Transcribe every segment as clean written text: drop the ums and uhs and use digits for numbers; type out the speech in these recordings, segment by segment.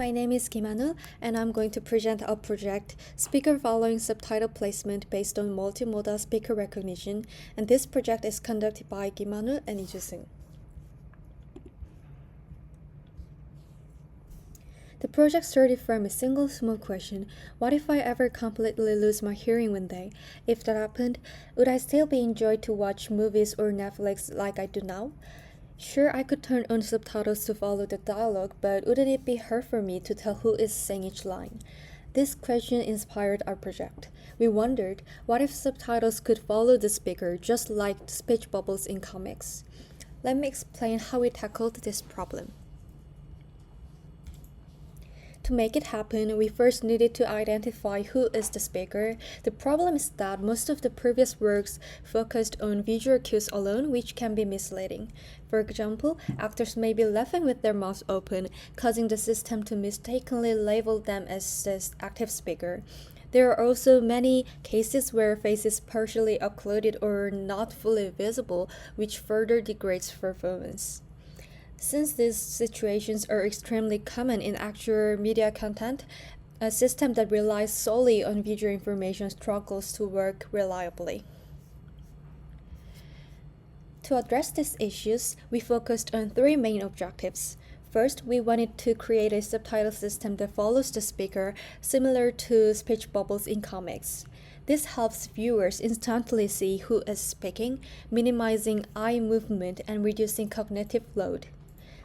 My name is Kim and I'm going to present our project, Speaker Following Subtitle Placement based on Multimodal Speaker Recognition, and this project is conducted by 김하늘 and Iju승. The project started from a single small question: what if I ever completely lose my hearing one day? If that happened, would I still be enjoyed to watch movies or Netflix like I do now? Sure, I could turn on subtitles to follow the dialogue, but wouldn't it be hard for me to tell who is saying each line? This question inspired our project. We wondered, what if subtitles could follow the speaker just like speech bubbles in comics? Let me explain how we tackled this problem. To make it happen, we first needed to identify who is the speaker. The problem is that most of the previous works focused on visual cues alone, which can be misleading. For example, actors may be laughing with their mouths open, causing the system to mistakenly label them as the active speaker. There are also many cases where face is partially occluded or not fully visible, which further degrades performance. Since these situations are extremely common in actual media content, a system that relies solely on visual information struggles to work reliably. To address these issues, we focused on three main objectives. First, we wanted to create a subtitle system that follows the speaker, similar to speech bubbles in comics. This helps viewers instantly see who is speaking, minimizing eye movement and reducing cognitive load.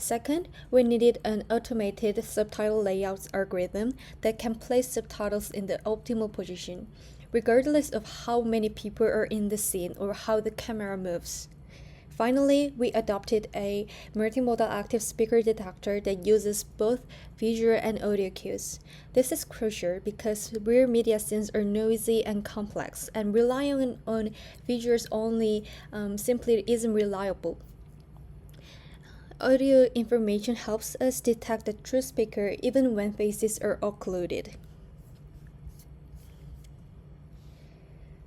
Second, we needed an automated subtitle layout algorithm that can place subtitles in the optimal position, regardless of how many people are in the scene or how the camera moves. Finally, we adopted a multimodal active speaker detector that uses both visual and audio cues. This is crucial because real media scenes are noisy and complex, and relying on visuals only simply isn't reliable. Audio information helps us detect the true speaker even when faces are occluded.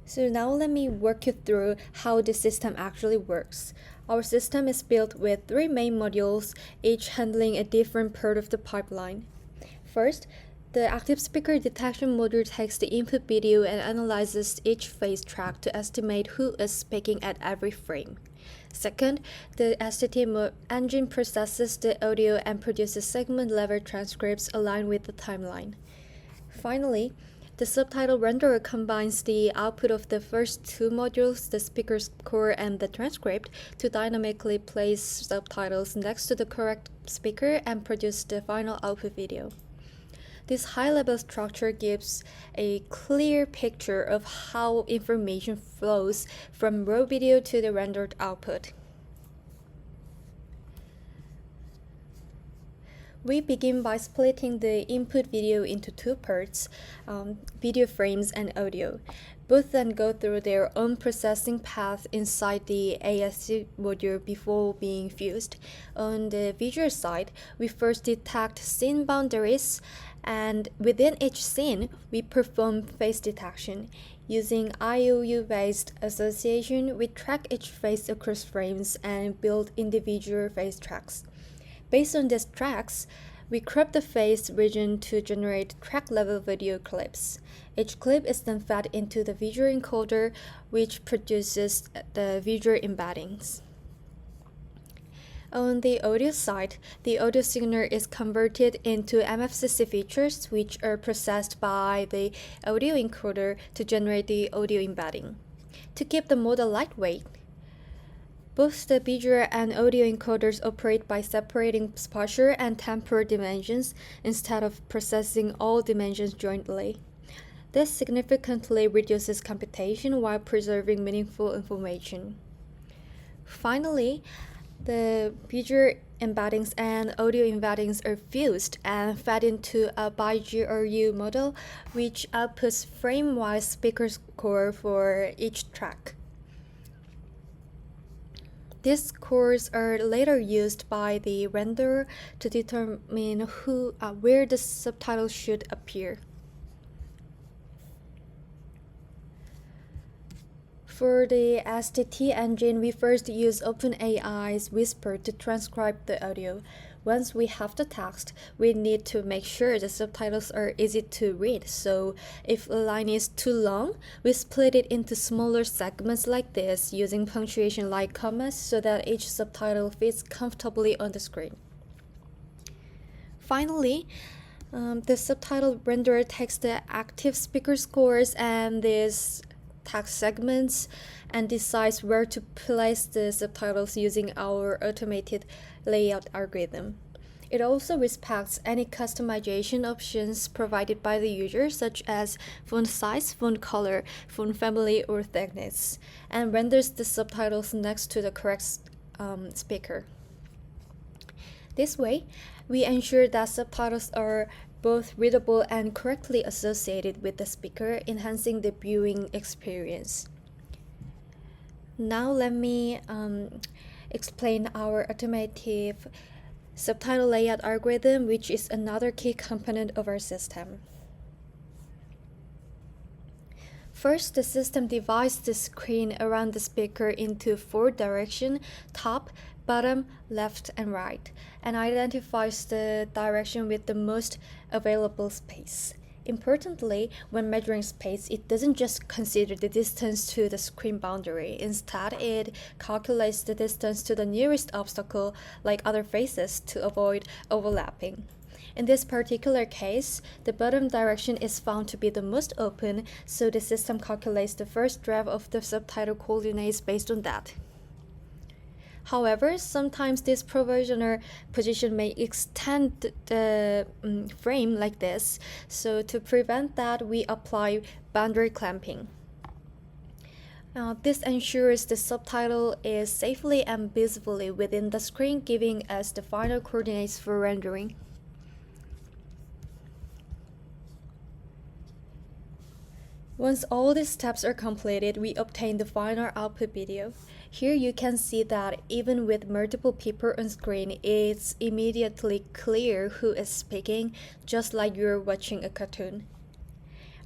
So now let me walk you through how the system actually works. Our system is built with three main modules, each handling a different part of the pipeline. First, the active speaker detection module takes the input video and analyzes each face track to estimate who is speaking at every frame. Second, the STT engine processes the audio and produces segment-level transcripts aligned with the timeline. Finally, the subtitle renderer combines the output of the first two modules, the speaker's core and the transcript, to dynamically place subtitles next to the correct speaker and produce the final output video. This high-level structure gives a clear picture of how information flows from raw video to the rendered output. We begin by splitting the input video into two parts, video frames and audio. Both then go through their own processing path inside the ASC module before being fused. On the visual side, we first detect scene boundaries, and within each scene, we perform face detection. Using IOU-based association, we track each face across frames and build individual face tracks. Based on these tracks, we crop the face region to generate track-level video clips. Each clip is then fed into the visual encoder, which produces the visual embeddings. On the audio side, the audio signal is converted into MFCC features, which are processed by the audio encoder to generate the audio embedding. To keep the model lightweight, both the visual and audio encoders operate by separating spatial and temporal dimensions instead of processing all dimensions jointly. This significantly reduces computation while preserving meaningful information. Finally, the visual embeddings and audio embeddings are fused and fed into a BiGRU model, which outputs frame-wise speaker score for each track. These scores are later used by the renderer to determine where the subtitles should appear. For the STT engine, we first use OpenAI's Whisper to transcribe the audio. once we have the text, we need to make sure the subtitles are easy to read. So if a line is too long, we split it into smaller segments like this using punctuation like commas so that each subtitle fits comfortably on the screen. Finally, the subtitle renderer takes the active speaker scores and these text segments and decides where to place the subtitles using our automated layout algorithm. It also respects any customization options provided by the user, such as font size, font color, font family, or thickness, and renders the subtitles next to the correct speaker. This way, we ensure that subtitles are both readable and correctly associated with the speaker, enhancing the viewing experience. Now let me explain our automative subtitle layout algorithm, which is another key component of our system. First, the system divides the screen around the speaker into 4 directions: top, bottom, left, and right, and identifies the direction with the most available space. Importantly, when measuring space, it doesn't just consider the distance to the screen boundary. Instead, it calculates the distance to the nearest obstacle, like other faces, to avoid overlapping. In this particular case, the bottom direction is found to be the most open, so the system calculates the first draft of the subtitle coordinates based on that. However, sometimes this provisional position may extend the frame like this, so to prevent that, we apply boundary clamping. This ensures the subtitle is safely and visibly within the screen, giving us the final coordinates for rendering. Once all these steps are completed, we obtain the final output video. Here you can see that even with multiple people on screen, it's immediately clear who is speaking, just like you're watching a cartoon.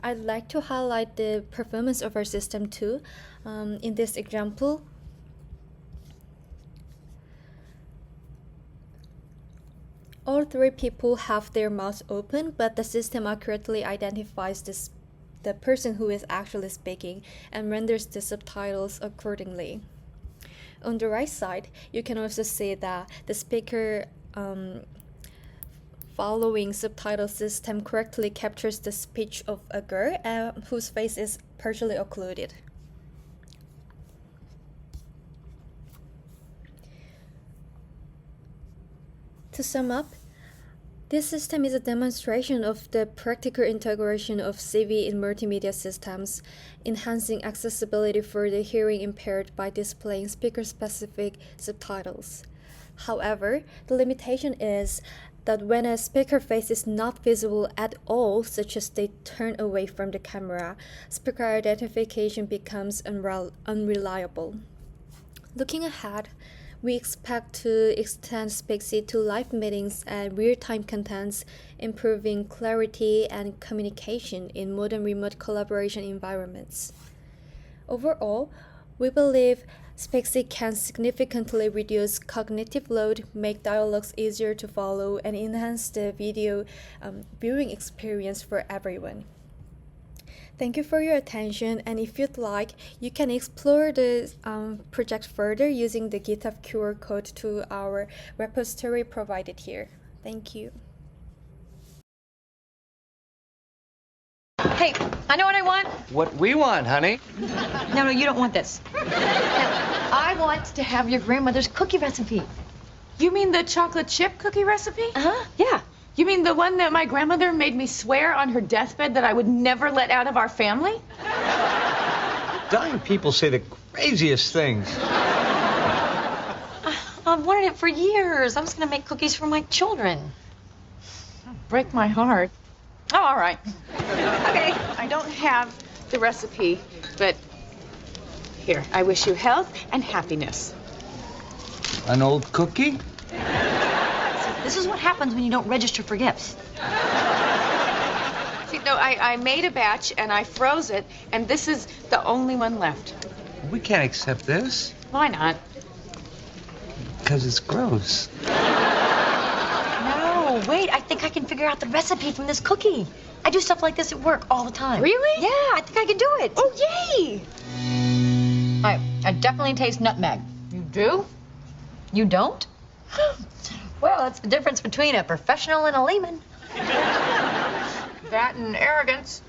I'd like to highlight the performance of our system too. In this example, all 3 people have their mouths open, but the system accurately identifies the person who is actually speaking and renders the subtitles accordingly. On the right side, you can also see that the speaker following subtitle system correctly captures the speech of a girl whose face is partially occluded. To sum up, this system is a demonstration of the practical integration of CV in multimedia systems, enhancing accessibility for the hearing impaired by displaying speaker-specific subtitles. However, the limitation is that when a speaker face is not visible at all, such as they turn away from the camera, speaker identification becomes unreliable. Looking ahead, we expect to extend Spixie to live meetings and real-time contents, improving clarity and communication in modern remote collaboration environments. Overall, we believe Spixie can significantly reduce cognitive load, make dialogues easier to follow, and enhance the video viewing experience for everyone. Thank you for your attention, and if you'd like, you can explore the project further using the GitHub QR code to our repository provided here. Thank you. Hey, I know what I want. What we want, honey. No, you don't want this. I want to have your grandmother's cookie recipe. You mean the chocolate chip cookie recipe? Uh-huh, yeah. You mean the one that my grandmother made me swear on her deathbed that I would never let out of our family? Dying people say the craziest things. I've wanted it for years. I was going to make cookies for my children. Break my heart. Oh, all right. Okay, I don't have the recipe, but here, I wish you health and happiness. An old cookie? This is what happens when you don't register for gifts. See, no, I made a batch and I froze it, and this is the only one left. We can't accept this. Why not? Because it's gross. wait. I think I can figure out the recipe from this cookie. I do stuff like this at work all the time. Really? Yeah, I think I can do it. Oh, yay! I definitely taste nutmeg. You do? You don't? Well, that's the difference between a professional and a layman. That and arrogance.